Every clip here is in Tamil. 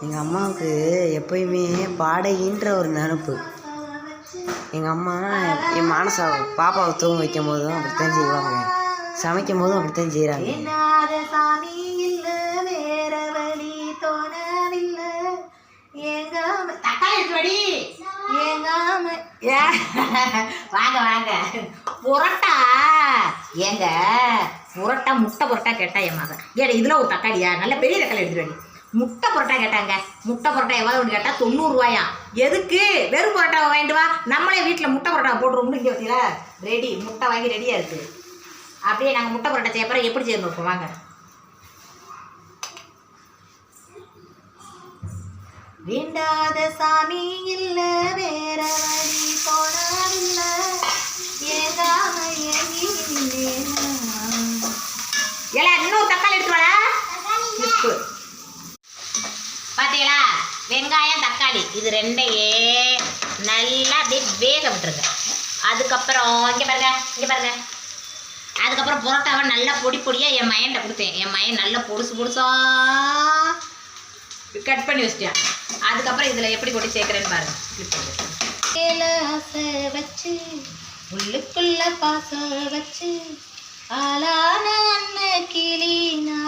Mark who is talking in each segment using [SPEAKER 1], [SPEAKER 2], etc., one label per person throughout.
[SPEAKER 1] எங்கள் அம்மாவுக்கு எப்பயுமே பாடகின்ற ஒரு நினப்பு. எங்கள் அம்மா என் மானசா பாப்பாவை தூங்க வைக்கும் போதும் அப்படித்தான் செய்வாங்க, சமைக்கும் போதும் அப்படித்தான் செய்கிறாங்க.
[SPEAKER 2] வாங்க வாங்க புரோட்டா ஏங்க புரோட்டா முட்டை புரோட்டா கேட்டா என் மகன் ஏடா இதில் ஒரு தக்காளியா நல்ல பெரிய தக்காளி எடுத்துட்டு முட்டை புரோட்டா கேட்டாங்க. முட்டை புரோட்டா எவ்வளோ ஒன்று கேட்டால் 90 ரூபாயா. எதுக்கு வெறும் புரோட்டாவை வாங்கிட்டு வா, நம்மளே வீட்டில் முட்டை புரோட்டா போட்டுருவோம்னு இங்கே வச்சுல ரெடி முட்டை வாங்கி ரெடியாக இருக்குது. அப்படியே நாங்கள் முட்டை புரோட்டா செய்ய போகிறோம். எப்படி செய்யணும் இப்போ வாங்க. வேண்டாத சாமி இல்ல வேற வழி போனதில்ல ஏகாம எல்லாம் இன்னும் தக்காளி எடுத்து வர உப்பு பார்த்தீங்களா, வெங்காயம் தக்காளி இது ரெண்டையே நல்லா அப்படியே வேக விட்டுருங்க. அதுக்கப்புறம் இங்கே பாருங்க அதுக்கப்புறம் புரோட்டாவை நல்லா பொடி பொடியாக என் மயன்கிட்ட கொடுத்தேன். என் மயன் நல்லா பொடுசா கட் பண்ணி வச்சிட்டேன். அதுக்கப்புறம் இதில் எப்படி கொட்டி சேர்க்குறேன்னு பாருங்க. ஆசை வச்சு உள்ளுக்குள்ள பாசம் வச்சு ஆளான அண்ணன் கிளினா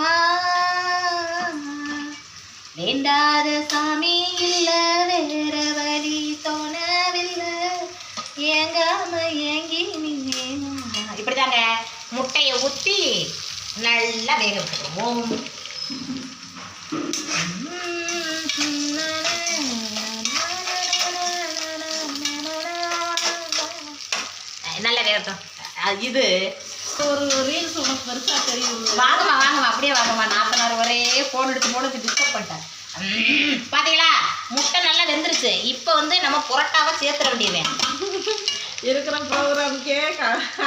[SPEAKER 2] வேண்டாத சாமி இல்ல வேற வழி தோணவில்லை ஏங்காம ஏங்கி நின்னேனா. இப்படிதாங்க முட்டையை ஊற்றி நல்லா வேக விட்டுருவோம். நல்ல வேகட்டும். இது ஒரு ரீல்ஸ் உனக்கு பெருசாக தெரியும். வாங்கம்மா அப்படியே வாங்கம்மா. 40 ஒரே ஃபோன் எடுத்து போட்டு டிஸ்டர்ப் பண்ணிட்டேன். பார்த்தீங்களா முட்டை நல்லா வெந்துருச்சு. இப்போ வந்து நம்ம புரோட்டாவை சேர்த்துட வேண்டியது
[SPEAKER 1] இருக்கிற ப்ரோக்ராமுக்கே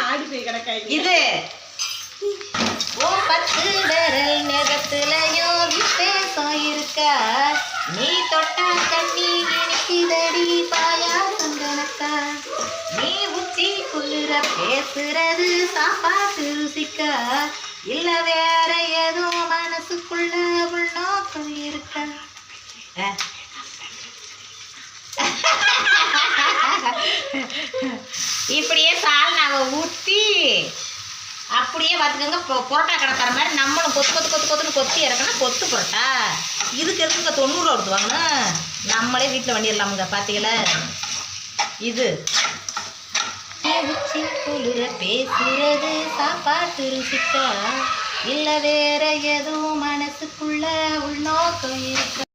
[SPEAKER 1] ஆடி போய் கிடக்காது. இது
[SPEAKER 2] 10 விரல் நெகத்துலையும் விசேஷம் இருக்க நீ தொட்டா தண்ணி இனிக்குதடி பாயாசம் கணக்க நீ உச்சி குளிர பேசுறது சாப்பாட்டு ருசிக்க இல்ல வேற எதுவும் மனசுக்குள்ள உள்நோக்கம் இருக்க. இப்படியே சால்னாவை ஊற்றி அப்படியே பார்த்துக்கோங்க. புரோட்டா கிடக்கிற மாதிரி நம்மளும் கொத்துன்னு கொத்தி இறக்கணும். கொத்து புரோட்டா இதுக்கு எதுக்குங்க 90 ரூபா கொடுத்துவாங்கன்னு நம்மளே வீட்டில் பண்ணிடலாமுங்க. பார்த்தீங்களா இது குளிர பேசுறது சாப்பாட்டு ருசிக்க இல்லை வேற எதுவும் மனசுக்குள்ள உள்நோக்கம் இருக்க.